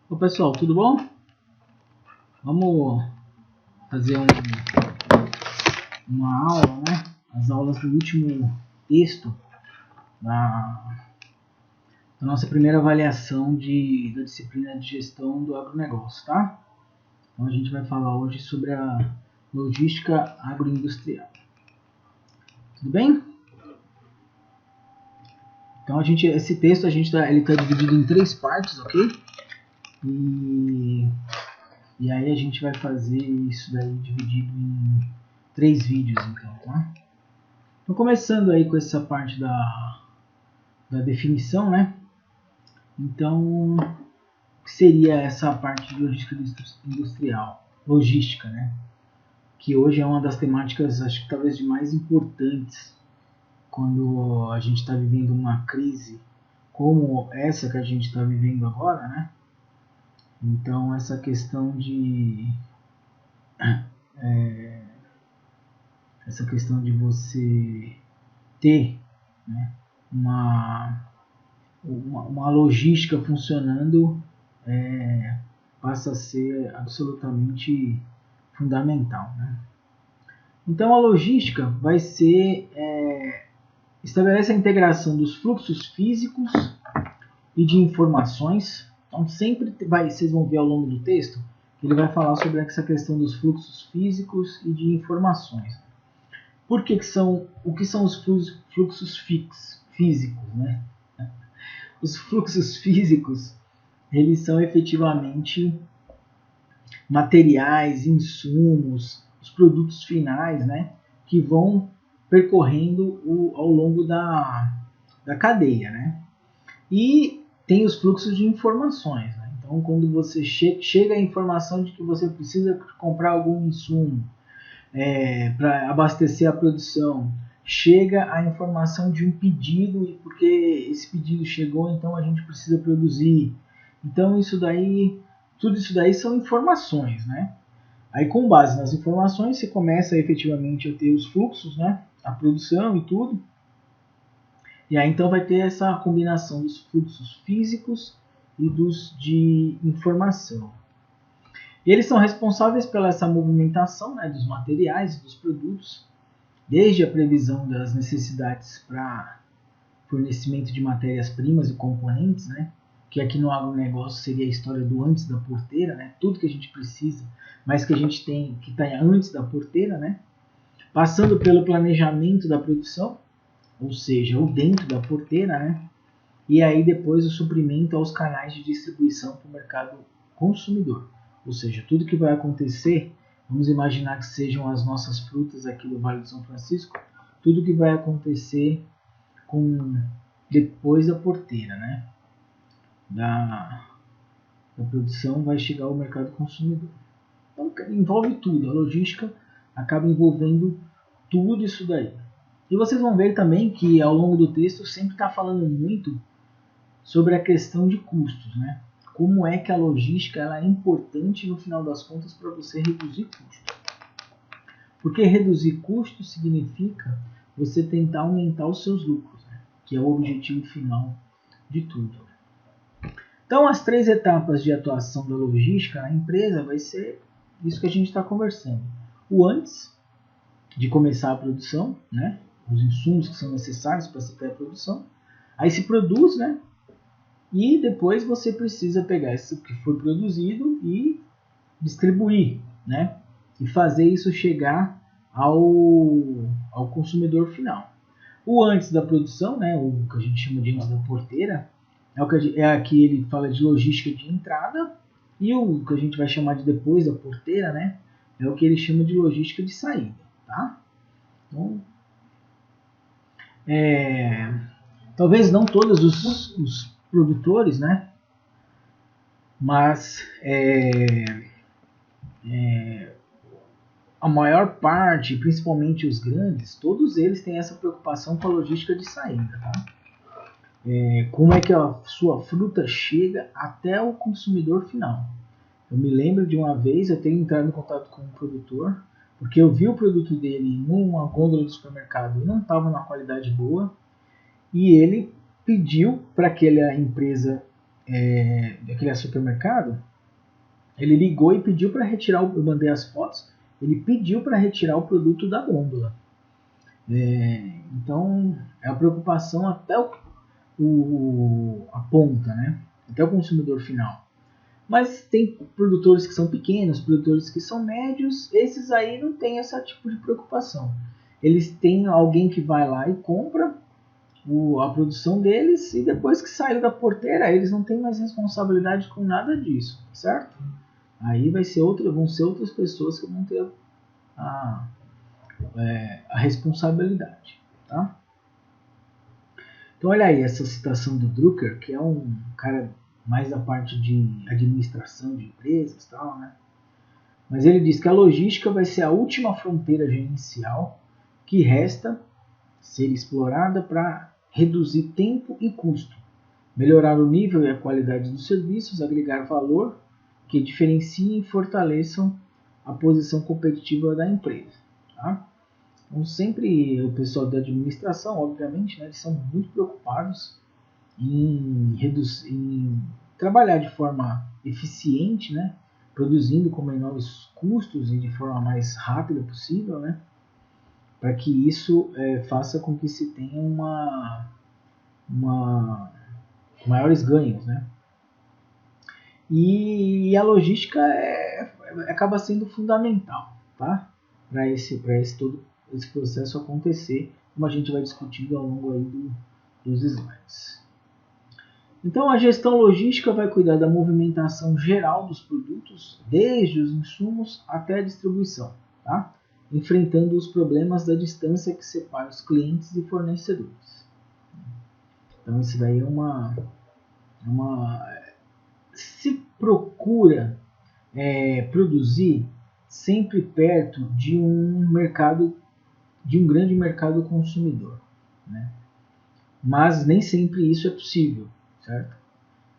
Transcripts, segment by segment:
Ô pessoal, tudo bom? Vamos fazer uma aula, né? As aulas do último texto da nossa primeira avaliação da disciplina de gestão do agronegócio, tá? Então a gente vai falar hoje sobre a logística agroindustrial. Tudo bem? Então esse texto ele está dividido em 3 partes, ok? E aí a gente vai fazer isso daí dividido em 3 vídeos, então, tá? Então, começando aí com essa parte da definição, né? Então, o que seria essa parte de logística industrial? Logística, né? Que hoje é uma das temáticas, acho que talvez de mais importantes quando a gente está vivendo uma crise como essa que a gente está vivendo agora, né? Então, essa questão de você ter, né, uma logística funcionando passa a ser absolutamente fundamental, né? Então a logística vai ser estabelece a integração dos fluxos físicos e de informações. Então vocês vão ver ao longo do texto que ele vai falar sobre essa questão dos fluxos físicos e de informações. O que são os fluxos físicos, né? Os fluxos físicos, eles são efetivamente materiais, insumos, os produtos finais, né, que vão percorrendo ao longo da cadeia, né? E tem os fluxos de informações, né? Então, quando você chega a informação de que você precisa comprar algum insumo para abastecer a produção, chega a informação de um pedido e porque esse pedido chegou, então a gente precisa produzir. Então tudo isso daí são informações, né? Aí com base nas informações você começa efetivamente a ter os fluxos, né? A produção e tudo. E aí então vai ter essa combinação dos fluxos físicos e dos de informação. E eles são responsáveis pela essa movimentação, né, dos materiais e dos produtos, desde a previsão das necessidades para fornecimento de matérias-primas e componentes, né, que aqui no agronegócio seria a história do antes da porteira, né, tudo que a gente precisa, mas que a gente tem que está antes da porteira, né, passando pelo planejamento da produção, ou seja, o dentro da porteira, né, e aí depois o suprimento aos canais de distribuição para o mercado consumidor. Ou seja, tudo que vai acontecer, vamos imaginar que sejam as nossas frutas aqui do Vale do São Francisco, tudo que vai acontecer depois da porteira, né? Da produção vai chegar ao mercado consumidor. Então envolve tudo, a logística acaba envolvendo tudo isso daí. E vocês vão ver também que ao longo do texto sempre está falando muito sobre a questão de custos, né? Como é que a logística ela é importante no final das contas para você reduzir custos. Porque reduzir custos significa você tentar aumentar os seus lucros, né? Que é o objetivo final de tudo. Então as 3 etapas de atuação da logística na empresa vai ser isso que a gente está conversando. O antes de começar a produção, né? Os insumos que são necessários para se ter a produção. Aí se produz, né? E depois você precisa pegar isso que foi produzido e distribuir, né? E fazer isso chegar ao consumidor final. O antes da produção, né? O que a gente chama de antes da porteira, aqui ele fala de logística de entrada, e o que a gente vai chamar de depois da porteira, né? É o que ele chama de logística de saída, tá? Então, talvez não todos os produtores, né? Mas a maior parte, principalmente os grandes, todos eles têm essa preocupação com a logística de saída. Tá? Como é que a sua fruta chega até o consumidor final. Eu me lembro de uma vez eu ter entrado em contato com um produtor, porque eu vi o produto dele numa gôndola do supermercado e não estava numa qualidade boa, e ele pediu para aquela empresa daquele supermercado, ele ligou e pediu para retirar, eu mandei as fotos, ele pediu para retirar o produto da gôndola. Então, é a preocupação até a ponta, né? Até o consumidor final. Mas tem produtores que são pequenos, produtores que são médios, esses aí não tem esse tipo de preocupação. Eles têm alguém que vai lá e compra a produção deles e depois que saiu da porteira, eles não têm mais responsabilidade com nada disso, certo? Aí vão ser outras pessoas que vão ter a responsabilidade, tá? Então olha aí essa citação do Drucker, que é um cara mais da parte de administração de empresas e tal, né? Mas ele diz que a logística vai ser a última fronteira gerencial que resta ser explorada para reduzir tempo e custo, melhorar o nível e a qualidade dos serviços, agregar valor que diferenciem e fortaleçam a posição competitiva da empresa. Tá? Então, sempre o pessoal da administração, obviamente, né, eles são muito preocupados em trabalhar de forma eficiente, né, produzindo com menores custos e de forma mais rápida possível, né, para que isso faça com que se tenha maiores ganhos, né? E a logística acaba sendo fundamental, tá? Para todo esse processo acontecer, como a gente vai discutindo ao longo aí dos slides. Então a gestão logística vai cuidar da movimentação geral dos produtos, desde os insumos até a distribuição, tá? Enfrentando os problemas da distância que separa os clientes e fornecedores. Então isso daí se procura produzir sempre perto de um grande mercado consumidor, né? Mas nem sempre isso é possível, certo?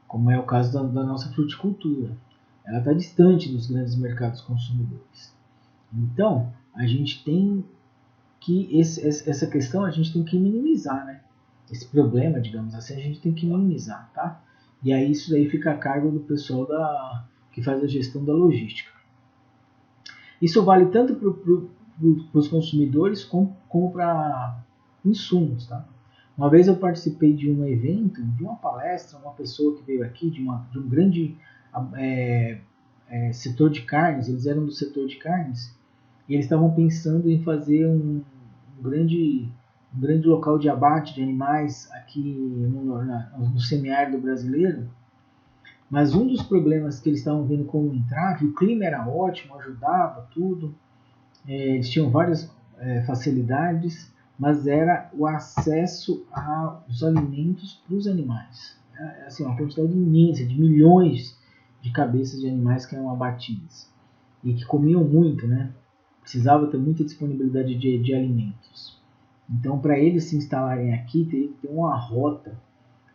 Como é o caso da nossa fruticultura. Ela está distante dos grandes mercados consumidores. Então, a gente tem que essa questão a gente tem que minimizar, né? Esse problema, digamos assim, a gente tem que minimizar, tá? E aí isso daí fica a cargo do pessoal que faz a gestão da logística. Isso vale tanto para os consumidores como para insumos, tá? Uma vez eu participei de um evento, de uma palestra, uma pessoa que veio aqui de um grande setor de carnes, eles eram do setor de carnes, e eles estavam pensando em fazer um grande local de abate de animais aqui no semiárido brasileiro. Mas um dos problemas que eles estavam vendo como entrave, o clima era ótimo, ajudava tudo, eles tinham várias facilidades, mas era o acesso aos alimentos para os animais. Assim, uma quantidade imensa, de milhões de cabeças de animais que eram abatidas e que comiam muito, né? Precisava ter muita disponibilidade de alimentos. Então, para eles se instalarem aqui, teria que ter uma rota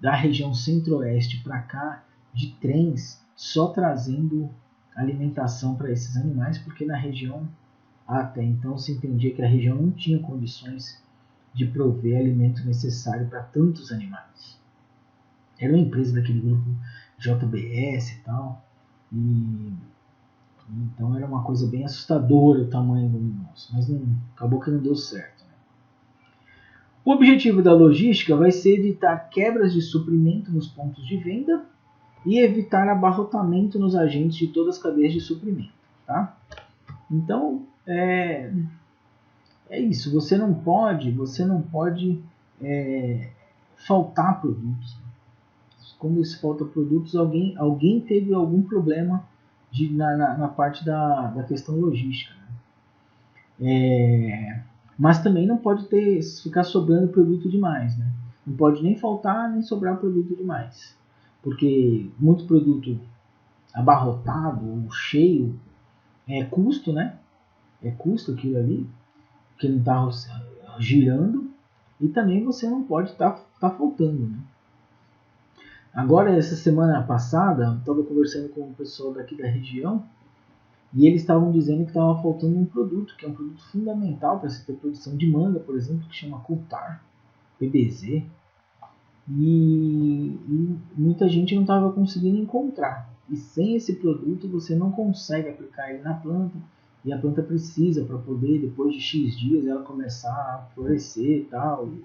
da região centro-oeste para cá de trens só trazendo alimentação para esses animais, porque na região até então se entendia que a região não tinha condições de prover alimento necessário para tantos animais. Era uma empresa daquele grupo JBS e tal, então era uma coisa bem assustadora o tamanho do negócio, mas acabou que não deu certo. Né? O objetivo da logística vai ser evitar quebras de suprimento nos pontos de venda e evitar abarrotamento nos agentes de todas as cadeias de suprimento. Tá? Então, é isso. Você não pode faltar produtos. Quando isso falta produtos, alguém teve algum problema na parte da questão logística. Né? Mas também não pode ficar sobrando produto demais. Né? Não pode nem faltar nem sobrar produto demais. Porque muito produto abarrotado ou cheio é custo, né? É custo aquilo ali, que não está girando, e também você não pode estar faltando. Né? Agora, essa semana passada, eu estava conversando com o pessoal daqui da região, e eles estavam dizendo que estava faltando um produto, que é um produto fundamental para se ter produção de manga, por exemplo, que chama Cultar, PBZ. e muita gente não estava conseguindo encontrar. E sem esse produto você não consegue aplicar ele na planta, e a planta precisa para poder, depois de X dias, ela começar a florescer e tal. E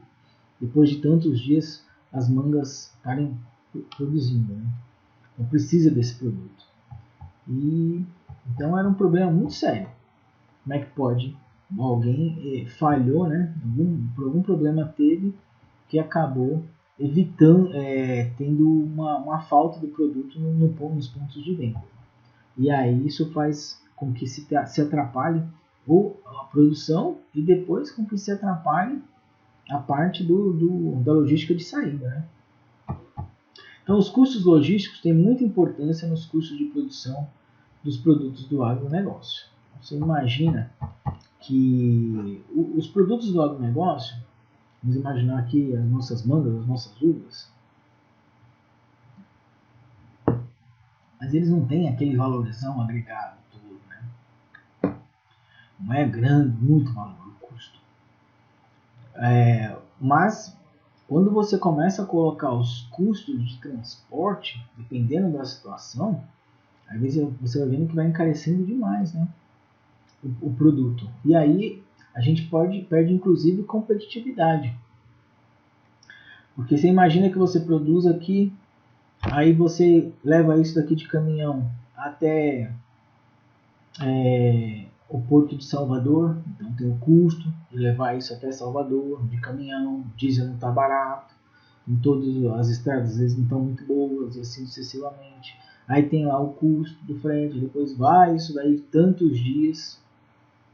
depois de tantos dias, as mangas estarem produzindo, né? Então precisa desse produto. E então era um problema muito sério. Como é que pode? Alguém falhou, né? Por algum problema teve que acabou evitando, tendo uma falta do produto nos pontos de venda. E aí isso faz com que se atrapalhe a produção e depois com que se atrapalhe a parte da logística de saída. Né? Então os custos logísticos têm muita importância nos custos de produção dos produtos do agronegócio. Você imagina que os produtos do agronegócio, vamos imaginar aqui as nossas mangas, as nossas uvas, mas eles não têm aquele valorizão agregado todo, né? Não é grande, muito valor o custo. Mas quando você começa a colocar os custos de transporte, dependendo da situação, às vezes você vai vendo que vai encarecendo demais, né? O produto. E aí a gente perde inclusive competitividade. Porque você imagina que você produz aqui, aí você leva isso daqui de caminhão até o Porto de Salvador, então tem o custo de levar isso até Salvador, de caminhão, diesel não está barato, em todas as estradas às vezes não estão muito boas, e assim sucessivamente. Aí tem lá o custo do frete, depois vai isso daí tantos dias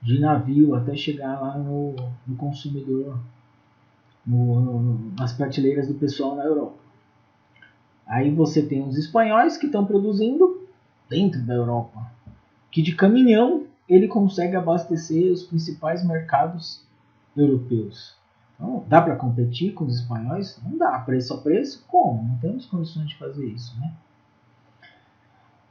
de navio até chegar lá no consumidor, nas prateleiras do pessoal na Europa. Aí você tem os espanhóis que estão produzindo dentro da Europa, que de caminhão ele consegue abastecer os principais mercados europeus. Então, dá para competir com os espanhóis? Não dá. Preço a preço? Como? Não temos condições de fazer isso, né?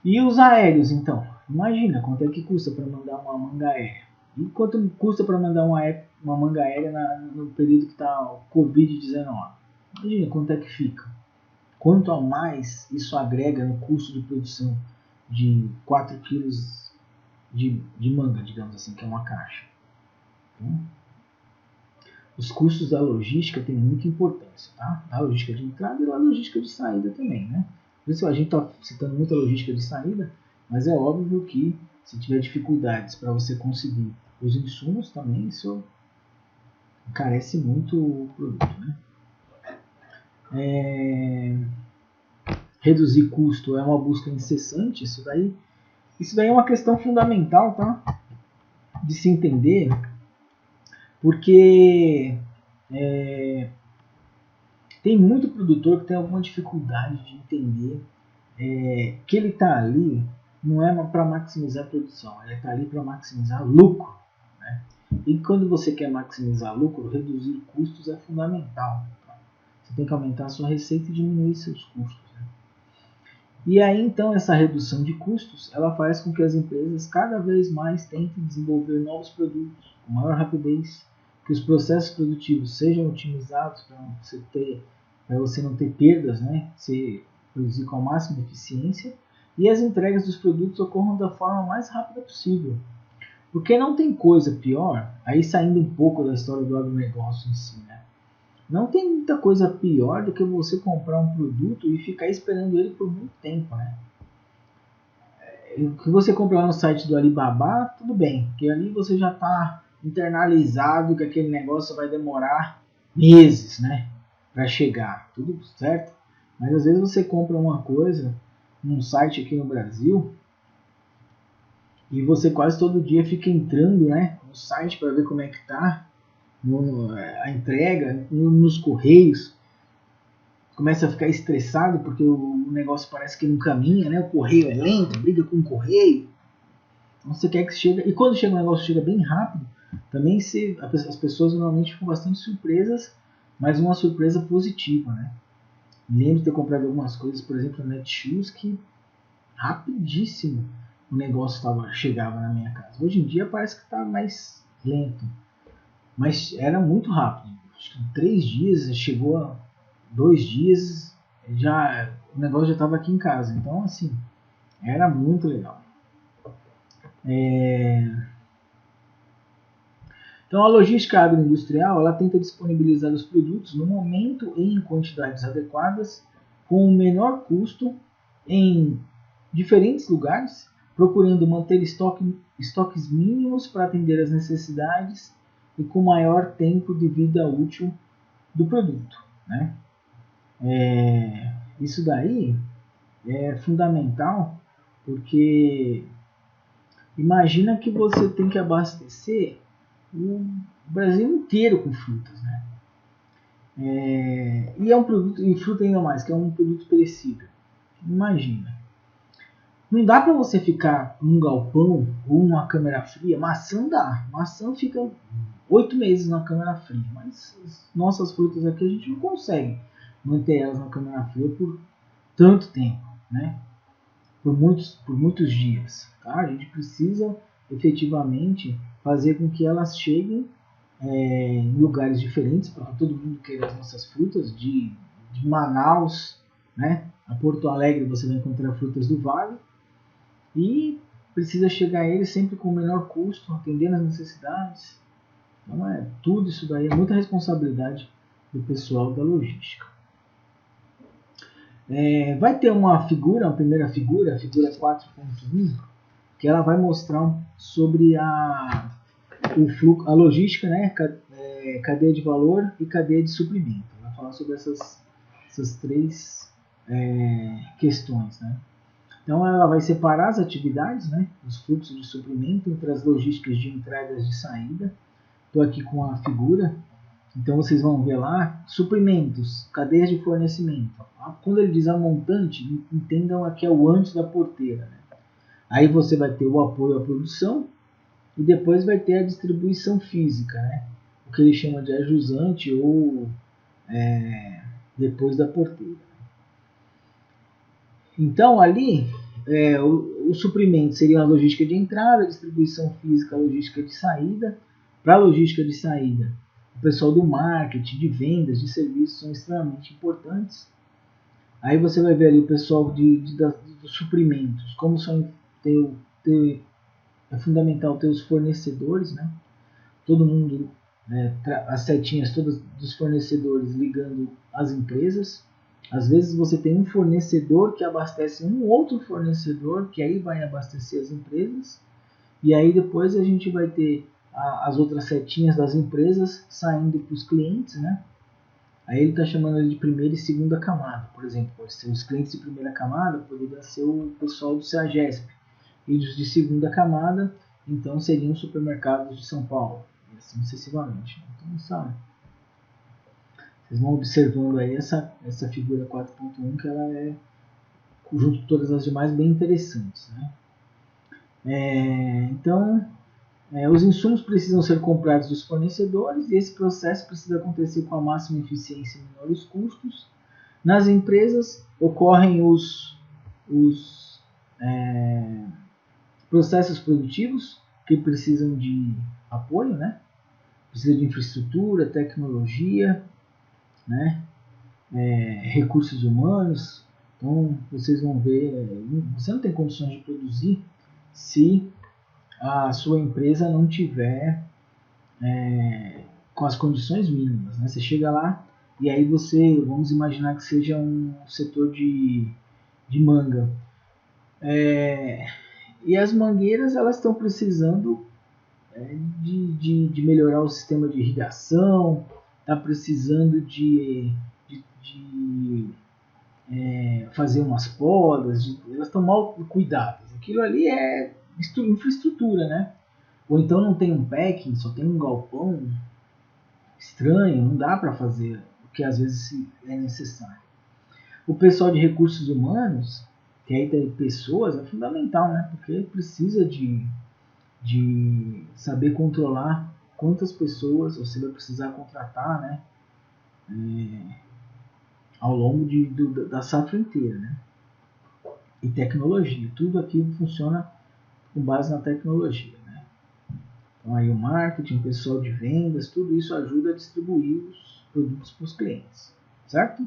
E os aéreos, então? Imagina quanto é que custa para mandar uma manga aérea. E quanto custa para mandar uma manga aérea no período que está o Covid-19? Imagina quanto é que fica. Quanto a mais isso agrega no custo de produção de 4 quilos de manga, digamos assim, que é uma caixa. Então, os custos da logística têm muita importância, tá? A logística de entrada e a logística de saída também, né? Por isso a gente está citando muito a logística de saída, mas é óbvio que se tiver dificuldades para você conseguir os insumos também, isso encarece muito o produto, né? Reduzir custo é uma busca incessante, isso daí é uma questão fundamental, tá? De se entender, porque tem muito produtor que tem alguma dificuldade de entender que ele está ali não é para maximizar a produção, ele está ali para maximizar lucro. Né? E quando você quer maximizar lucro, reduzir custos é fundamental. Tá? Você tem que aumentar a sua receita e diminuir seus custos. Né? E aí então essa redução de custos ela faz com que as empresas cada vez mais tentem desenvolver novos produtos com maior rapidez, que os processos produtivos sejam otimizados para você não ter perdas, né? Você produzir com a máxima eficiência e as entregas dos produtos ocorram da forma mais rápida possível. Porque não tem coisa pior, aí saindo um pouco da história do agronegócio em si, né? Não tem muita coisa pior do que você comprar um produto e ficar esperando ele por muito tempo, né? O que você compra lá no site do Alibaba, tudo bem, porque ali você já está internalizado que aquele negócio vai demorar meses, né, para chegar, tudo certo? Mas às vezes você compra uma coisa num site aqui no Brasil e você quase todo dia fica entrando, né, no site para ver como é que tá a entrega, nos correios, começa a ficar estressado porque o negócio parece que não caminha, né? O correio é lento, briga com o correio. Então você quer que chegue. E quando chega um negócio chega bem rápido, também as pessoas normalmente ficam bastante surpresas, mas uma surpresa positiva, né? Me lembro de ter comprado algumas coisas, por exemplo, na Netshoes, que rapidíssimo o negócio chegava na minha casa. Hoje em dia parece que está mais lento, mas era muito rápido. Acho que em 3 dias chegou 2 dias, o negócio já estava aqui em casa. Então, assim, era muito legal. Então, a logística agroindustrial, ela tenta disponibilizar os produtos no momento e em quantidades adequadas, com o menor custo, em diferentes lugares, procurando manter estoques mínimos para atender às necessidades e com maior tempo de vida útil do produto, né? Isso daí é fundamental, porque imagina que você tem que abastecer o Brasil inteiro com frutas, né? E é um produto, e fruta ainda mais, que é um produto perecível. Imagina. Não dá para você ficar num galpão ou numa câmera fria. Maçã dá. Maçã fica 8 meses na câmera fria. Mas as nossas frutas aqui a gente não consegue manter elas na câmera fria por tanto tempo, né? Por muitos dias. Tá? A gente precisa efetivamente fazer com que elas cheguem em lugares diferentes, para todo mundo querer as nossas frutas, de Manaus, né, a Porto Alegre você vai encontrar frutas do Vale, e precisa chegar a eles sempre com o menor custo, atendendo as necessidades. Então, tudo isso daí é muita responsabilidade do pessoal da logística. Vai ter uma primeira figura, a figura 4.1, que ela vai mostrar sobre a logística, né, cadeia de valor e cadeia de suprimento. Vai falar sobre essas 3 questões, né? Então ela vai separar as atividades, né, os fluxos de suprimento entre as logísticas de entradas e de saída. Estou aqui com a figura. Então vocês vão ver lá, suprimentos, cadeias de fornecimento. Quando ele diz a montante, entendam que é o antes da porteira, né? Aí você vai ter o apoio à produção e depois vai ter a distribuição física, né? O que ele chama de ajusante ou depois da porteira. Então ali, o suprimento seria a logística de entrada, a distribuição física, a logística de saída. Para a logística de saída, o pessoal do marketing, de vendas, de serviços são extremamente importantes. Aí você vai ver ali o pessoal dos suprimentos, como é fundamental ter os fornecedores, né? Todo mundo, as setinhas todas dos fornecedores ligando as empresas. Às vezes você tem um fornecedor que abastece um outro fornecedor, que aí vai abastecer as empresas, e aí depois a gente vai ter as outras setinhas das empresas saindo para os clientes, né? Aí ele está chamando de primeira e segunda camada, por exemplo. Pode ser os clientes de primeira camada, poderia ser o pessoal do CEAGESP. E os de segunda camada, então, seriam os supermercados de São Paulo, e assim sucessivamente. Então, sabe? Vocês vão observando aí essa figura 4.1, que ela é, junto com todas as demais, bem interessantes, né? Então, os insumos precisam ser comprados dos fornecedores e esse processo precisa acontecer com a máxima eficiência e menores custos. Nas empresas ocorrem os processos produtivos que precisam de apoio, né? Precisa de infraestrutura, tecnologia, né? Recursos humanos. Então vocês vão ver, você não tem condições de produzir se a sua empresa não tiver com as condições mínimas, né? Você chega lá e aí vamos imaginar que seja um setor de manga. E as mangueiras, elas estão precisando de melhorar o sistema de irrigação, está precisando de fazer umas podas, elas estão mal cuidadas. Aquilo ali é infraestrutura, né? Ou então não tem um packing, só tem um galpão estranho, não dá para fazer o que às vezes é necessário. O pessoal de recursos humanos, que aí tem pessoas, é fundamental, né? Porque precisa de saber controlar quantas pessoas você vai precisar contratar, né? Ao longo da safra inteira, né? E tecnologia, tudo aqui funciona com base na tecnologia, né? Então aí o marketing, o pessoal de vendas, tudo isso ajuda a distribuir os produtos para os clientes, certo?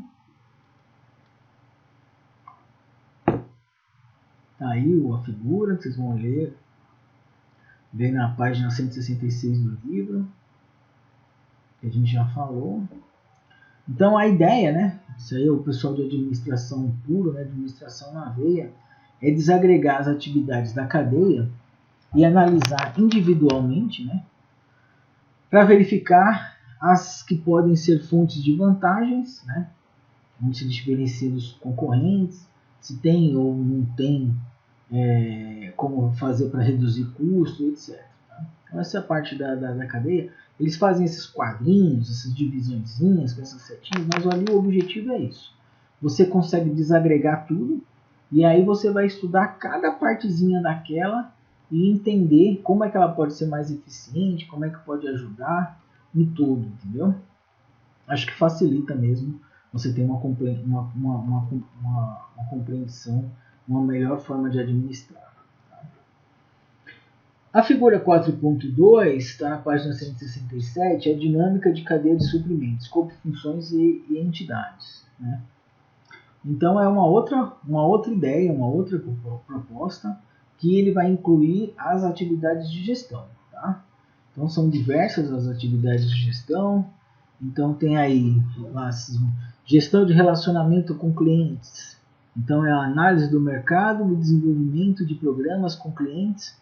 Tá aí a figura que vocês vão ler, ver na página 166 do livro, que a gente já falou. Então a ideia, né, isso aí é o pessoal de administração puro, né, administração na veia, é desagregar as atividades da cadeia e analisar individualmente, né, para verificar as que podem ser fontes de vantagens, né, onde se diferencia dos concorrentes, se tem ou não tem como fazer para reduzir custo, etc. Tá? Então essa é a parte da cadeia. Eles fazem esses quadrinhos, essas divisõezinhas com essas setinhas, mas ali o objetivo é isso. Você consegue desagregar tudo e aí você vai estudar cada partezinha daquela e entender como é que ela pode ser mais eficiente, como é que pode ajudar no todo, entendeu? Acho que facilita mesmo você ter uma compreensão, uma melhor forma de administrar. A figura 4.2 está na página 167, é a dinâmica de cadeia de suprimentos, escopo, funções e entidades. Né? Então é uma outra ideia, uma outra proposta que ele vai incluir as atividades de gestão. Tá? Então são diversas as atividades de gestão. Então tem aí gestão de relacionamento com clientes. Então é a análise do mercado e o desenvolvimento de programas com clientes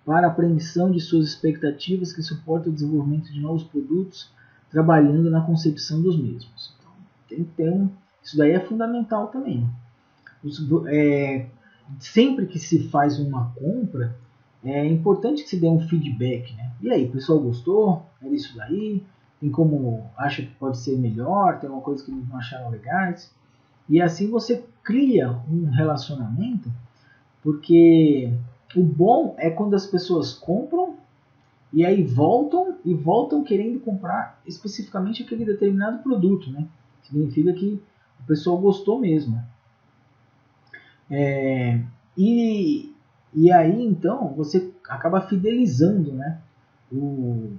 para a apreensão de suas expectativas que suportam o desenvolvimento de novos produtos, trabalhando na concepção dos mesmos. Então, tem que ter isso daí é fundamental também. Sempre que se faz uma compra, é importante que se dê um feedback. Né? E aí, o pessoal gostou? É isso daí? Tem como acha que pode ser melhor? Tem alguma coisa que eles não acharam legais? E assim você cria um relacionamento, porque o bom é quando as pessoas compram e aí voltam querendo comprar especificamente aquele determinado produto, né? Significa que o pessoal gostou mesmo. E aí então você acaba fidelizando, né, o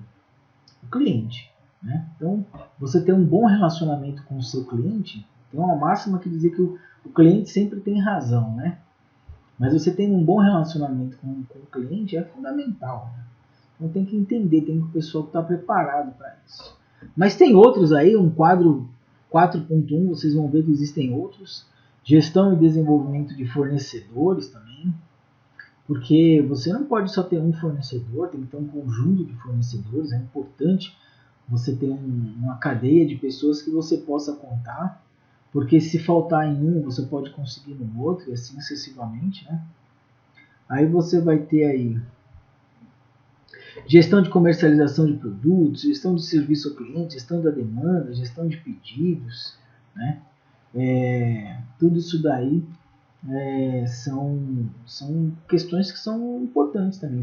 cliente. Né? Então você ter um bom relacionamento com o seu cliente, tem uma máxima que diz que o cliente sempre tem razão, né? Mas você tem um bom relacionamento com o cliente é fundamental. Né? Então tem que entender, tem que o pessoal estar preparado para isso. Mas tem outros aí, um quadro 4.1, vocês vão ver que existem outros. Gestão e desenvolvimento de fornecedores também. Porque você não pode só ter um fornecedor, tem que ter um conjunto de fornecedores. É importante você ter uma cadeia de pessoas que você possa contar. Porque se faltar em um, você pode conseguir no outro, e assim sucessivamente, né? Aí você vai ter aí gestão de comercialização de produtos, gestão de serviço ao cliente, gestão da demanda, gestão de pedidos, né? Tudo isso daí são questões que são importantes também.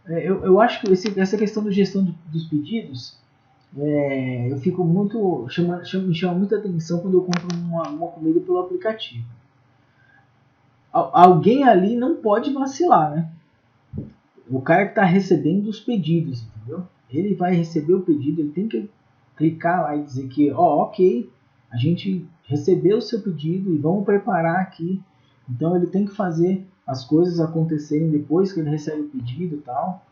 Eu acho que essa questão da gestão dos pedidos, eu fico muito me chama muita atenção quando eu compro uma comida pelo aplicativo. Alguém ali não pode vacilar, né? O cara que está recebendo os pedidos, entendeu? Ele vai receber o pedido, ele tem que clicar lá e dizer que, ok, a gente recebeu o seu pedido e vamos preparar aqui. Então ele tem que fazer as coisas acontecerem depois que ele recebe o pedido e tal.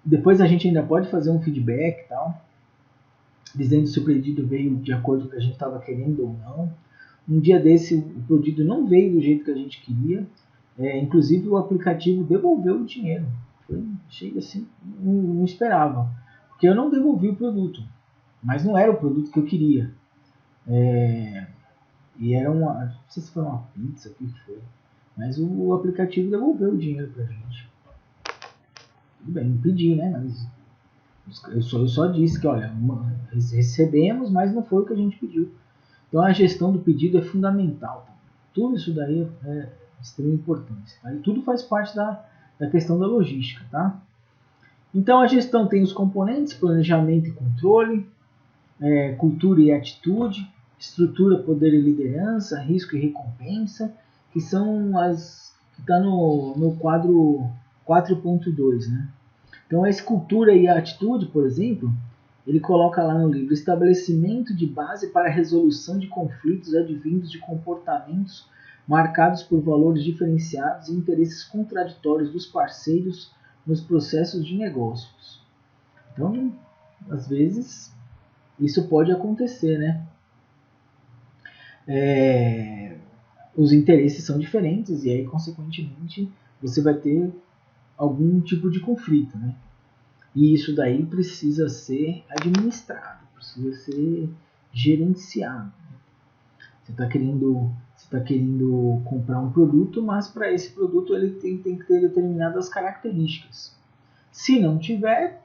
Depois a gente ainda pode fazer um feedback e tal, dizendo se o pedido veio de acordo com o que a gente estava querendo ou não. Um dia desse o pedido não veio do jeito que a gente queria. Inclusive o aplicativo devolveu o dinheiro. Chega assim, não esperava. Porque eu não devolvi o produto. Mas não era o produto que eu queria. E era não sei se foi uma pizza, o que foi. Mas o aplicativo devolveu o dinheiro pra gente. Tudo bem, não pedi, né? Mas eu só disse que, olha, recebemos, mas não foi o que a gente pediu. Então a gestão do pedido é fundamental. Tudo isso daí é de extrema importância. Tá? E tudo faz parte da questão da logística. Tá? Então a gestão tem os componentes, planejamento e controle, cultura e atitude, estrutura, poder e liderança, risco e recompensa, que são as que está no quadro 4.2. Né? Então a cultura e a atitude, por exemplo, ele coloca lá no livro estabelecimento de base para a resolução de conflitos advindos de comportamentos marcados por valores diferenciados e interesses contraditórios dos parceiros nos processos de negócios. Então, às vezes, isso pode acontecer, né? Os interesses são diferentes e aí, consequentemente, você vai ter algum tipo de conflito, né? E isso daí precisa ser administrado, precisa ser gerenciado. Você está querendo comprar um produto, mas para esse produto ele tem que ter determinadas características. Se não tiver,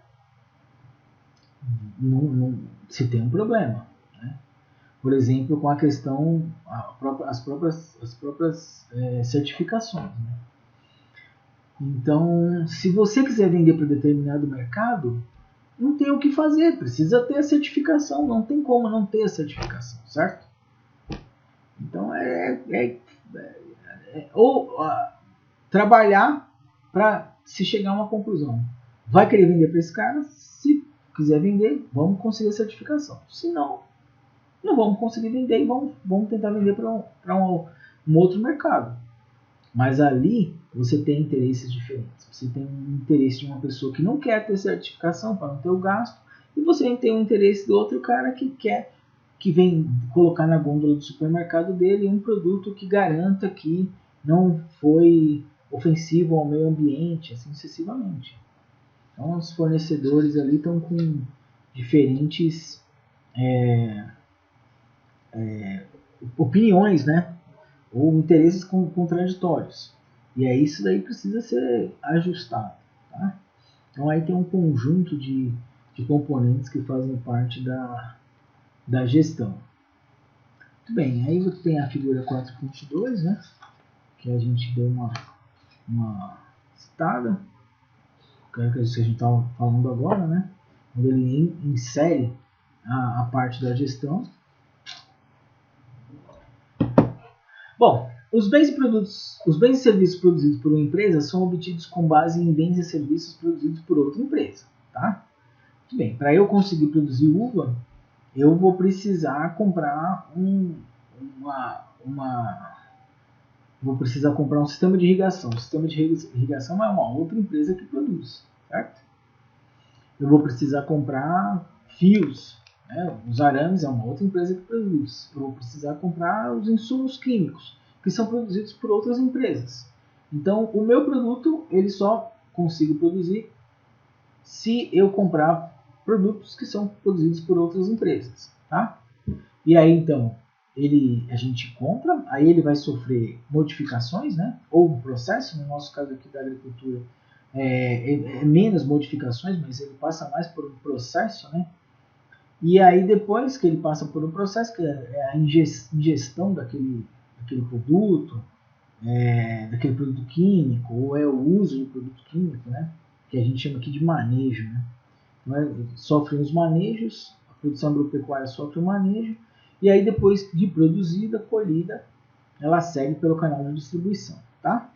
se tem um problema. Né? Por exemplo, com a questão, as próprias certificações. Né? Então, se você quiser vender para determinado mercado, não tem o que fazer, precisa ter a certificação, não tem como não ter a certificação, certo? Então, trabalhar para se chegar a uma conclusão. Vai querer vender para esse cara? Se quiser vender, vamos conseguir a certificação. Se não, não vamos conseguir vender e vamos tentar vender para um outro mercado. Mas ali você tem interesses diferentes. Você tem um interesse de uma pessoa que não quer ter certificação para não ter o gasto, e você tem um interesse do outro cara que vem colocar na gôndola do supermercado dele um produto que garanta que não foi ofensivo ao meio ambiente, assim sucessivamente. Então os fornecedores ali estão com diferentes opiniões, né? Ou interesses contraditórios. E aí isso daí precisa ser ajustado. Tá? Então aí tem um conjunto de componentes que fazem parte da gestão. Muito bem, aí você tem a figura 4.2, né? Que a gente deu uma citada, que é o que a gente estava falando agora, né? Quando ele insere a parte da gestão. Bom, os bens e serviços produzidos por uma empresa são obtidos com base em bens e serviços produzidos por outra empresa. Tá? Muito bem, para eu conseguir produzir uva, eu vou precisar comprar vou precisar comprar um sistema de irrigação. O sistema de irrigação é uma outra empresa que produz, certo? Eu vou precisar comprar fios, né? Os arames é uma outra empresa que produz. Eu vou precisar comprar os insumos químicos, que são produzidos por outras empresas. Então, o meu produto, ele só consigo produzir se eu comprar produtos que são produzidos por outras empresas, tá? E aí, então, a gente compra, aí ele vai sofrer modificações, né? Ou um processo, no nosso caso aqui da agricultura, menos modificações, mas ele passa mais por um processo, né? E aí depois que ele passa por um processo, que é a ingestão daquele produto, daquele produto químico, ou é o uso do produto químico, né? Que a gente chama aqui de manejo, né? Sofre os manejos, a produção agropecuária sofre o manejo, e aí depois de produzida, colhida, ela segue pelo canal de distribuição, tá?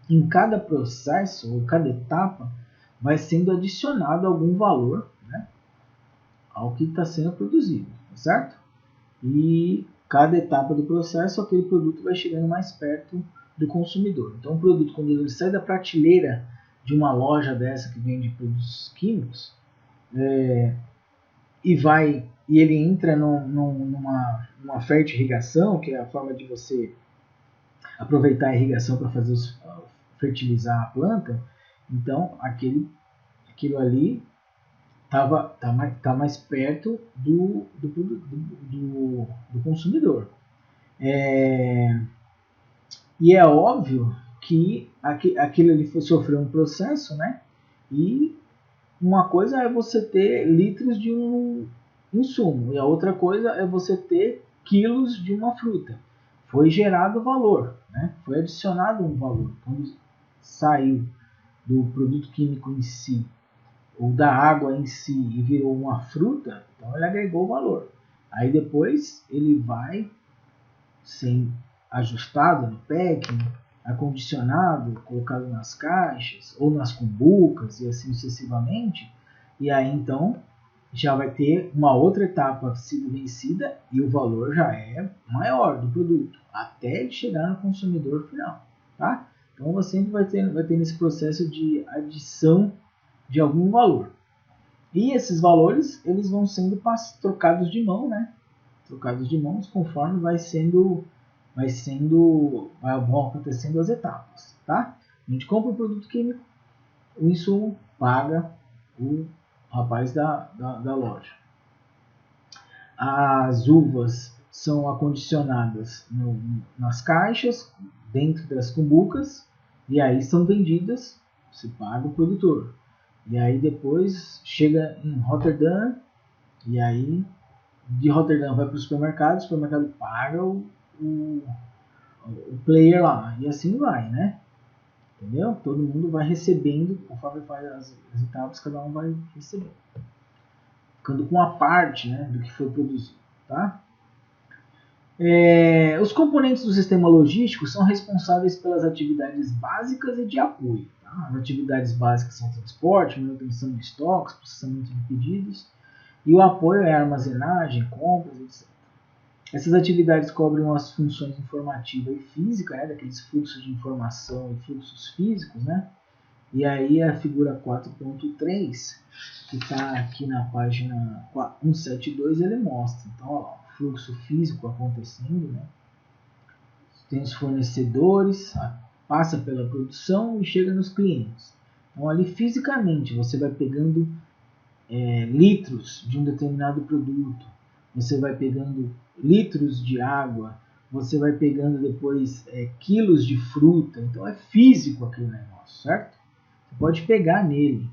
Em cada processo, ou cada etapa, vai sendo adicionado algum valor, né, ao que está sendo produzido, certo? E cada etapa do processo, aquele produto vai chegando mais perto do consumidor. Então o produto, quando ele sai da prateleira de uma loja dessa que vende produtos químicos, e ele entra numa fertirrigação, que é a forma de você aproveitar a irrigação para fertilizar a planta, então aquilo ali tá mais perto do consumidor. E é óbvio que aquilo ali sofreu um processo, né? E uma coisa é você ter litros de um insumo, e a outra coisa é você ter quilos de uma fruta. Foi gerado valor, né? Foi adicionado um valor. Quando saiu do produto químico em si, ou da água em si, e virou uma fruta, então ele agregou valor. Aí depois ele vai ser ajustado no packing, acondicionado, colocado nas caixas ou nas cumbucas e assim sucessivamente, e aí então já vai ter uma outra etapa sido vencida e o valor já é maior do produto, até ele chegar no consumidor final, tá? Então você sempre vai ter nesse processo de adição de algum valor. E esses valores, eles vão sendo trocados de mão, né? Trocados de mãos conforme vão acontecendo as etapas, tá? A gente compra o produto químico, o insumo paga o rapaz da loja. As uvas são acondicionadas nas caixas, dentro das cumbucas, e aí são vendidas, você paga o produtor. E aí depois chega em Rotterdam, e aí de Rotterdam vai para o supermercado paga o player lá, e assim vai, né? Entendeu? Todo mundo vai recebendo, conforme faz as etapas, cada um vai recebendo. Ficando com a parte, né, do que foi produzido, tá? Os componentes do sistema logístico são responsáveis pelas atividades básicas e de apoio. Tá? As atividades básicas são transporte, manutenção de estoques, processamento de pedidos, e o apoio é armazenagem, compras, etc. Essas atividades cobrem as funções informativa e física, né, daqueles fluxos de informação e fluxos físicos, né? E aí a figura 4.3, que está aqui na página 172, ele mostra. Então, ó, o fluxo físico acontecendo, né? Tem os fornecedores, passa pela produção e chega nos clientes. Então, ali fisicamente, você vai pegando litros de um determinado produto, você vai pegando litros de água, você vai pegando depois quilos de fruta. Então, é físico aquele negócio, certo? Você pode pegar nele.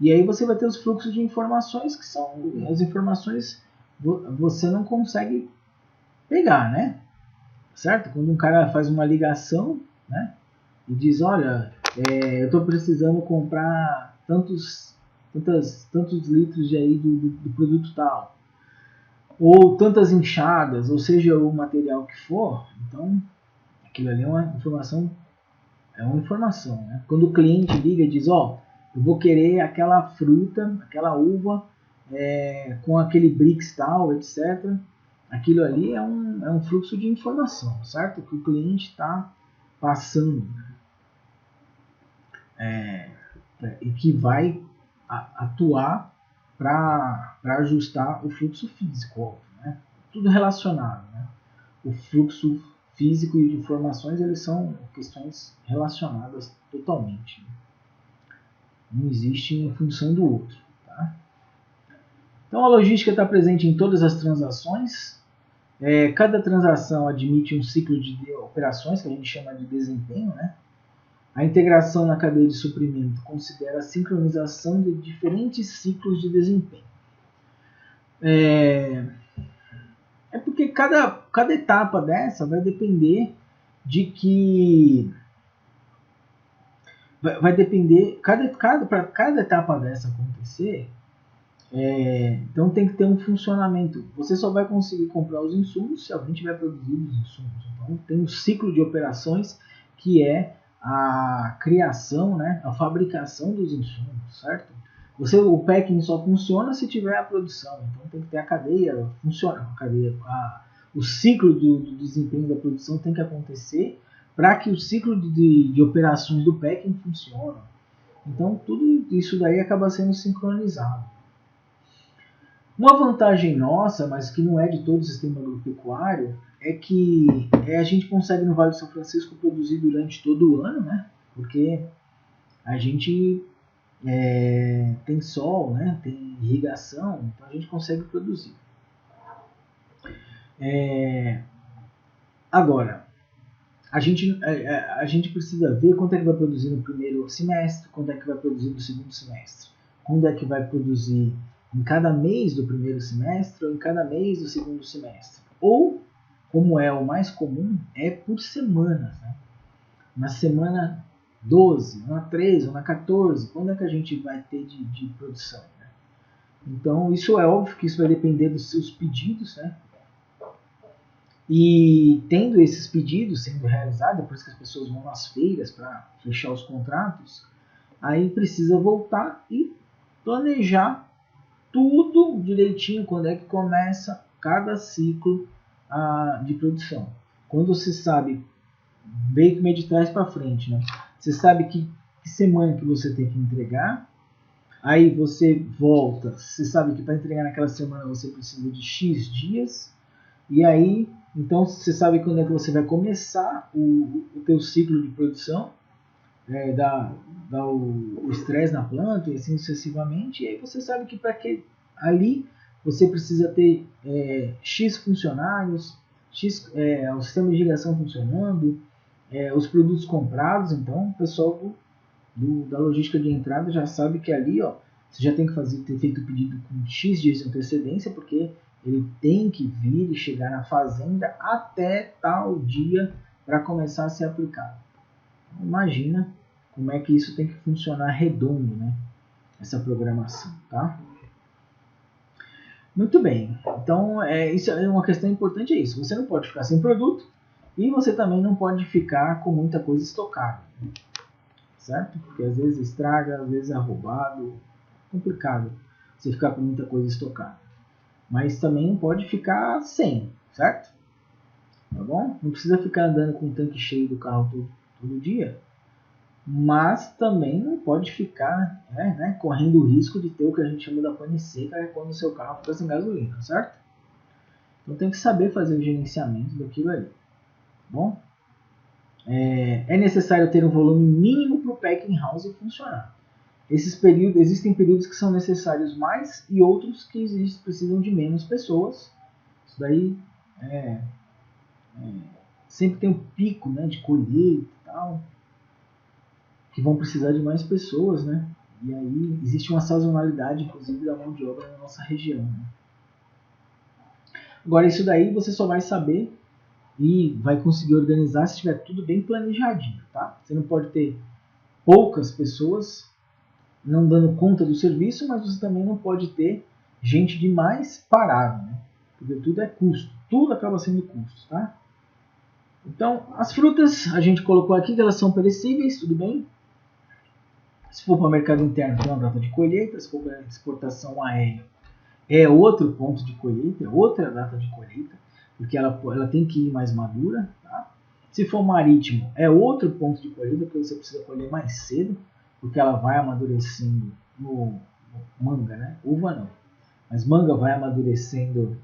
E aí você vai ter os fluxos de informações, que são as informações você não consegue pegar, né? Certo? Quando um cara faz uma ligação, né? E diz, olha, eu estou precisando comprar tantos litros de aí do produto tal. Ou tantas enxadas, ou seja, o material que for. Então, aquilo ali é uma informação. Né? Quando o cliente liga e diz, ó, eu vou querer aquela fruta, aquela uva, com aquele Brix tal, etc. Aquilo ali é um fluxo de informação, certo? Que o cliente está passando. E que vai atuar para ajustar o fluxo físico, né? Tudo relacionado, né? O fluxo físico e de informações, eles são questões relacionadas totalmente. Né? Um existe em função do outro. Tá? Então a logística está presente em todas as transações. Cada transação admite um ciclo de operações que a gente chama de desempenho. Né? A integração na cadeia de suprimento considera a sincronização de diferentes ciclos de desempenho. Porque cada etapa dessa vai depender de que vai depender para cada etapa dessa acontecer. Então tem que ter um funcionamento. Você só vai conseguir comprar os insumos se alguém tiver produzido os insumos. Então tem um ciclo de operações que é a criação, né, a fabricação dos insumos, certo? O packing só funciona se tiver a produção. Então tem que ter a cadeia, o ciclo do desempenho da produção tem que acontecer para que o ciclo de operações do packing funcione. Então tudo isso daí acaba sendo sincronizado. Uma vantagem nossa, mas que não é de todo o sistema agropecuário, é que a gente consegue no Vale do São Francisco produzir durante todo o ano, né? Porque a gente tem sol, né? Tem irrigação, então a gente consegue produzir. Agora, a gente precisa ver quanto é que vai produzir no primeiro semestre, quanto é que vai produzir no segundo semestre, quando é que vai produzir em cada mês do primeiro semestre ou em cada mês do segundo semestre. Ou, como é o mais comum, é por semanas. Né? Na semana 12, na 13 ou na 14, quando é que a gente vai ter de produção? Né? Então, isso é óbvio que isso vai depender dos seus pedidos, né? E tendo esses pedidos sendo realizados, por isso que as pessoas vão nas feiras para fechar os contratos, aí precisa voltar e planejar tudo direitinho, quando é que começa cada ciclo de produção. Quando você sabe, bem de trás para frente, né? Você sabe que semana que você tem que entregar, aí você volta, você sabe que para entregar naquela semana você precisa de X dias, e aí, então você sabe quando é que você vai começar o teu ciclo de produção, dá o estresse na planta e assim sucessivamente, e aí você sabe que para que ali você precisa ter X funcionários, o sistema de irrigação funcionando, os produtos comprados. Então o pessoal da logística de entrada já sabe que ali você já tem que ter feito o pedido com X dias de antecedência, porque ele tem que vir e chegar na fazenda até tal dia para começar a ser aplicado. Imagina como é que isso tem que funcionar redondo, né? Essa programação, tá? Muito bem. Então, isso é uma questão importante, é isso. Você não pode ficar sem produto e você também não pode ficar com muita coisa estocada, certo? Porque às vezes estraga, às vezes é roubado, complicado você ficar com muita coisa estocada. Mas também não pode ficar sem, certo? Tá bom? Não precisa ficar andando com o tanque cheio do carro todo dia, mas também não pode ficar correndo o risco de ter o que a gente chama da pane seca, quando o seu carro fica sem gasolina, certo? Então tem que saber fazer o gerenciamento daquilo ali. Tá bom? É necessário ter um volume mínimo para o packing house funcionar. Existem períodos que são necessários mais e outros que precisam de menos pessoas. Isso daí sempre tem um pico, né, de colheita e tal, que vão precisar de mais pessoas, né? E aí existe uma sazonalidade, inclusive, da mão de obra na nossa região, né? Agora, isso daí você só vai saber e vai conseguir organizar se tiver tudo bem planejadinho, tá? Você não pode ter poucas pessoas não dando conta do serviço, mas você também não pode ter gente demais parada, né? Porque tudo é custo, tudo acaba sendo custo, tá? Então, as frutas a gente colocou aqui que elas são perecíveis, tudo bem? Se for para o mercado interno, tem uma data de colheita. Se for para exportação aérea, é outro ponto de colheita, é outra data de colheita, porque ela tem que ir mais madura, tá? Se for marítimo, é outro ponto de colheita, porque você precisa colher mais cedo, porque ela vai amadurecendo no manga, né? Uva não. Mas manga vai amadurecendo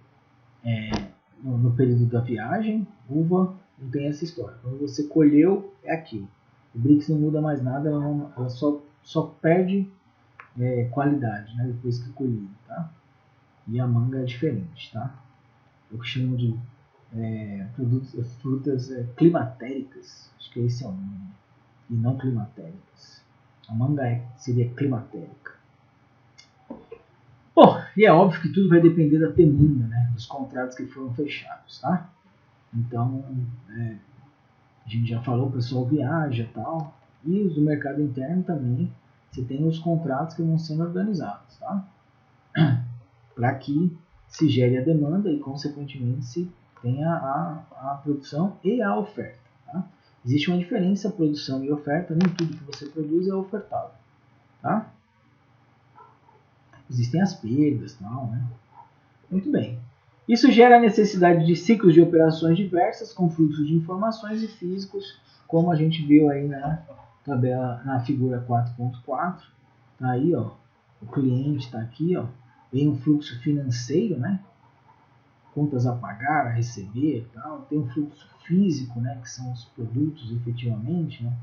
no período da viagem. Uva não tem essa história. Quando você colheu, é aquilo. O Brix não muda mais nada, ela só perde qualidade, né? Depois que colhido, tá? E a manga é diferente, tá? Eu chamo de frutas climatéricas. Acho que esse é o nome. E não climatéricas. A manga seria climatérica. Bom, e é óbvio que tudo vai depender da demanda, né? Dos contratos que foram fechados, tá? Então, a gente já falou, o pessoal viaja e tal. E os do mercado interno também, você tem os contratos que vão sendo organizados, tá? Para que se gere a demanda e, consequentemente, se tenha a produção e a oferta. Tá? Existe uma diferença produção e oferta, nem tudo que você produz é ofertado. Tá? Existem as perdas, tal, né? Muito bem. Isso gera a necessidade de ciclos de operações diversas, com fluxos de informações e físicos, como a gente viu aí na tabela, na figura 4.4. Tá aí, ó, o cliente está aqui, ó, vem um fluxo financeiro, né? Contas a pagar, a receber e tal. Tem um fluxo físico, né? Que são os produtos efetivamente, né?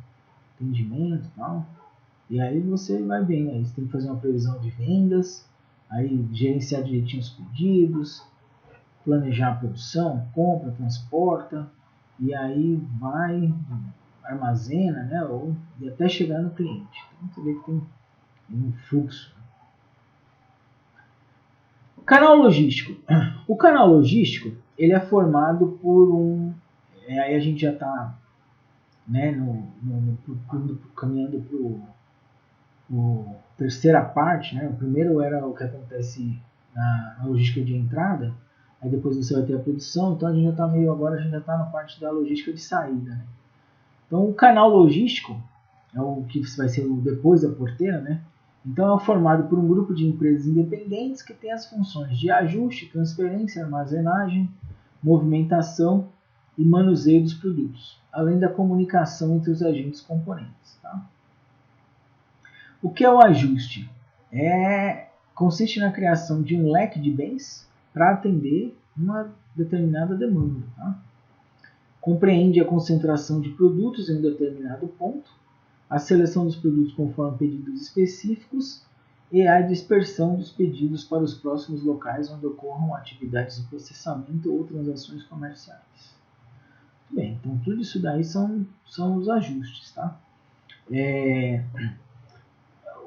Atendimento e tal. E aí você vai vendo, aí você tem que fazer uma previsão de vendas, aí gerenciar direitinho os pedidos, planejar a produção, compra, transporta, e aí vai, armazena, né? E até chegar no cliente. Então você vê que tem um fluxo. Canal logístico. O canal logístico ele é formado por aí a gente já está, né, caminhando para terceira parte, né? O primeiro era o que acontece na logística de entrada, aí depois você vai ter a produção. Então a gente já está agora a gente já está na parte da logística de saída, né? Então o canal logístico é o que vai ser o depois da porteira, né? Então é formado por um grupo de empresas independentes que tem as funções de ajuste, transferência, armazenagem, movimentação e manuseio dos produtos, além da comunicação entre os agentes componentes. Tá? O que é o ajuste? Consiste na criação de um leque de bens para atender uma determinada demanda. Tá? Compreende a concentração de produtos em um determinado ponto, a seleção dos produtos conforme pedidos específicos e a dispersão dos pedidos para os próximos locais onde ocorram atividades de processamento ou transações comerciais. Muito bem, então tudo isso daí são os ajustes. Tá?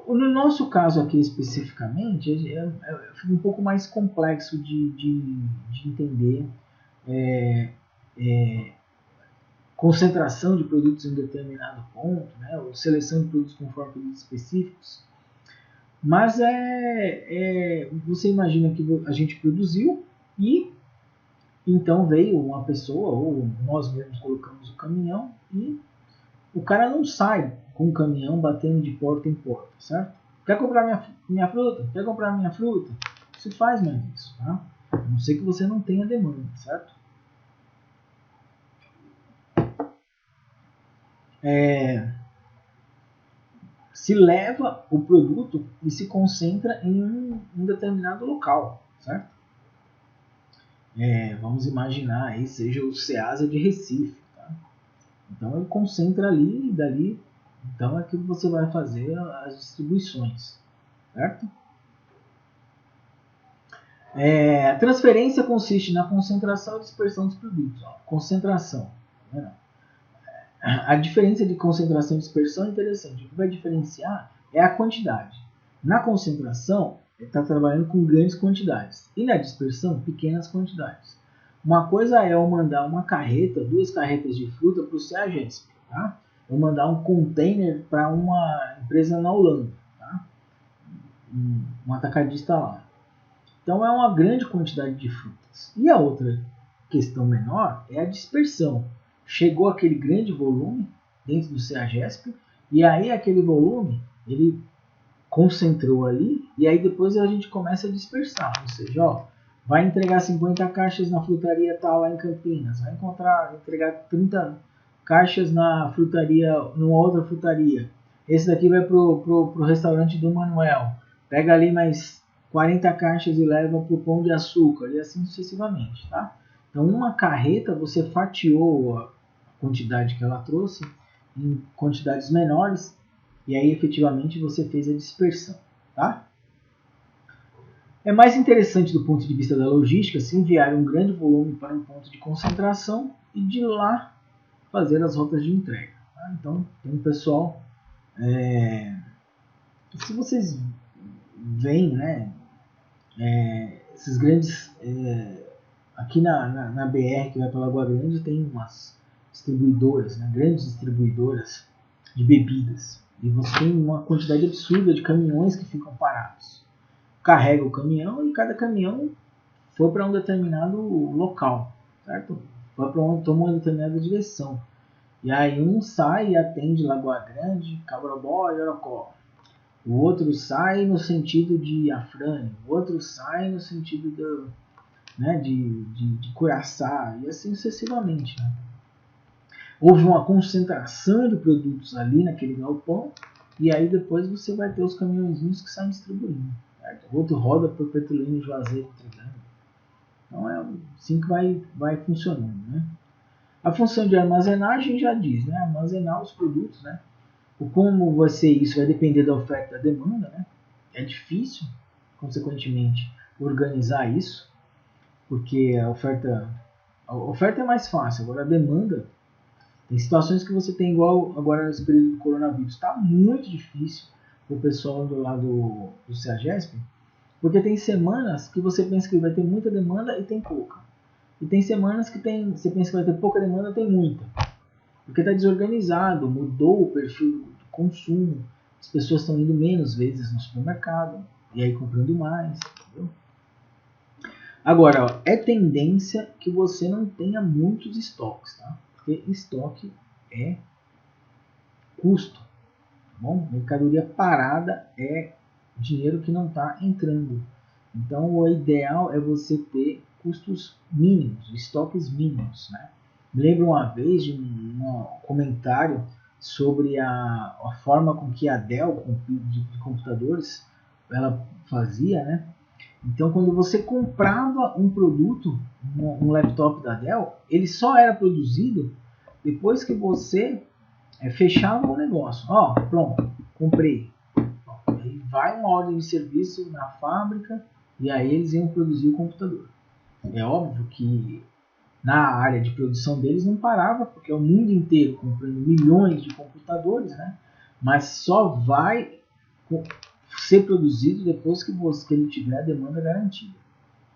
No nosso caso aqui especificamente, fica um pouco mais complexo de entender concentração de produtos em determinado ponto, né, ou seleção de produtos conforme pedidos específicos. Mas você imagina que a gente produziu e então veio uma pessoa, ou nós mesmos colocamos o caminhão e o cara não sai com o caminhão batendo de porta em porta, certo? Quer comprar minha fruta? Quer comprar minha fruta? Se faz mais isso, tá? A não ser que você não tenha demanda, certo? Se leva o produto e se concentra em um determinado local, certo? Vamos imaginar aí seja o Ceasa de Recife, tá? Então ele concentra ali e dali, então é que você vai fazer as distribuições, certo? A transferência consiste na concentração e dispersão dos produtos. Concentração. Né? A diferença de concentração e dispersão é interessante. O que vai diferenciar é a quantidade. Na concentração, ele está trabalhando com grandes quantidades. E na dispersão, pequenas quantidades. Uma coisa é eu mandar uma carreta, 2 carretas de fruta para o CEAGESP. Tá? Eu mandar um container para uma empresa na Holanda. Tá? Um atacadista lá. Então é uma grande quantidade de frutas. E a outra questão menor é a dispersão. Chegou aquele grande volume dentro do CEAGESP e aí aquele volume ele concentrou ali e aí depois a gente começa a dispersar. Ou seja, vai entregar 50 caixas na frutaria tal lá em Campinas, vai entregar 30 caixas na frutaria, numa outra frutaria. Esse daqui vai pro restaurante do Manuel. Pega ali mais 40 caixas e leva para o Pão de Açúcar e assim sucessivamente, tá? Então uma carreta você fatiou a quantidade que ela trouxe em quantidades menores e aí efetivamente você fez a dispersão, tá? É mais interessante do ponto de vista da logística se enviar um grande volume para um ponto de concentração e de lá fazer as rotas de entrega. Tá? Então tem um pessoal, se vocês veem, né? Esses grandes aqui na BR que vai para Lagoa Grande tem umas distribuidoras, né, grandes distribuidoras de bebidas e você tem uma quantidade absurda de caminhões que ficam parados, carrega o caminhão e cada caminhão foi para um determinado local, certo? Foi para uma determinada direção e aí um sai e atende Lagoa Grande, Cabrobó e Orocó. O outro sai no sentido de Afrânio, o outro sai no sentido de Curaçá, e assim sucessivamente. Né? Houve uma concentração de produtos ali naquele galpão, e aí depois você vai ter os caminhõezinhos que saem distribuindo. Certo? O outro roda por Petrolina e Juazeiro entregando. Então é assim que vai funcionando. Né? A função de armazenagem já diz, né? Armazenar os produtos, né? Como vai ser isso vai depender da oferta e da demanda, né? É difícil, consequentemente, organizar isso, porque a oferta é mais fácil, agora a demanda, tem situações que você tem igual agora nesse período do coronavírus, está muito difícil para o pessoal do lado do CEAGESP, porque tem semanas que você pensa que vai ter muita demanda e tem pouca. E tem semanas que você pensa que vai ter pouca demanda e tem muita. Porque está desorganizado, mudou o perfil do consumo, as pessoas estão indo menos vezes no supermercado e aí comprando mais, entendeu? Agora, é tendência que você não tenha muitos estoques, tá? Porque estoque é custo, tá bom? Mercadoria parada é dinheiro que não está entrando. Então, o ideal é você ter custos mínimos, estoques mínimos, né? Me lembro uma vez de um comentário sobre a forma com que a Dell de computadores ela fazia, né? Então, quando você comprava um produto, um laptop da Dell, ele só era produzido depois que você fechava o negócio. Ó, pronto, comprei. Aí vai uma ordem de serviço na fábrica e aí eles iam produzir o computador. É óbvio que na área de produção deles não parava, porque é o mundo inteiro comprando milhões de computadores, né? Mas só vai ser produzido depois que ele tiver a demanda garantida.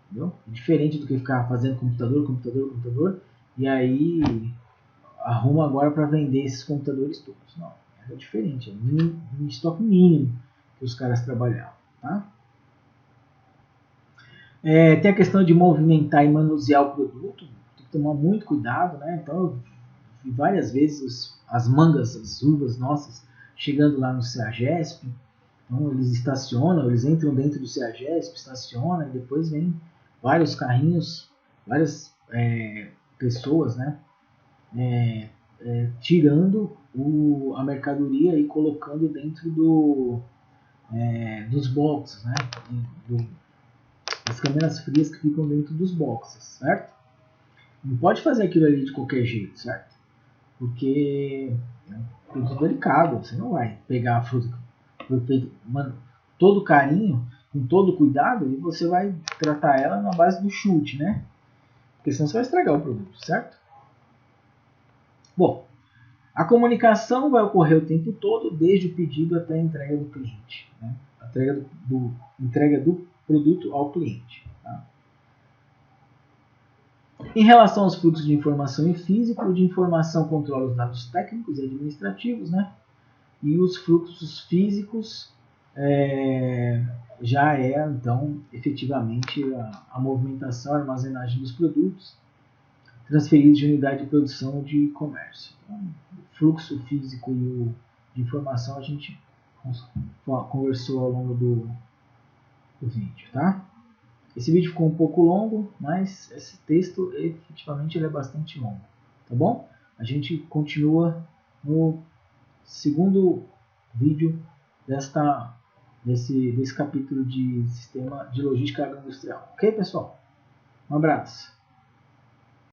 Entendeu? Diferente do que ficar fazendo computador, e aí arruma agora para vender esses computadores todos. Não, é diferente, é um estoque mínimo que os caras trabalhavam. Tá? Tem a questão de movimentar e manusear o produto, tem que tomar muito cuidado, né? Então eu vi várias vezes as mangas, as uvas nossas, chegando lá no CEAGESP. Então eles estacionam, eles entram dentro do CEAGESP, estacionam e depois vem vários carrinhos, várias pessoas, né? Tirando a mercadoria e colocando dentro dos boxes, né? Das câmeras frias que ficam dentro dos boxes, certo? Não pode fazer aquilo ali de qualquer jeito, certo? Porque é um produto delicado, você não vai pegar a fruta foi feito, mano, todo carinho, com todo cuidado, e você vai tratar ela na base do chute, né? Porque senão você vai estragar o produto, certo? Bom, a comunicação vai ocorrer o tempo todo, desde o pedido até a entrega do cliente, né? A entrega do produto ao cliente. Tá? Em relação aos fluxos de informação em físico, o de informação controla os dados técnicos e administrativos, né? E os fluxos físicos já é, então, efetivamente a movimentação, a armazenagem dos produtos transferidos de unidade de produção de comércio. Então, o fluxo físico e o de informação a gente conversou ao longo do vídeo, tá? Esse vídeo ficou um pouco longo, mas esse texto efetivamente ele é bastante longo, tá bom? A gente continua no segundo vídeo desse capítulo de sistema de logística agroindustrial. Ok, pessoal? Um abraço.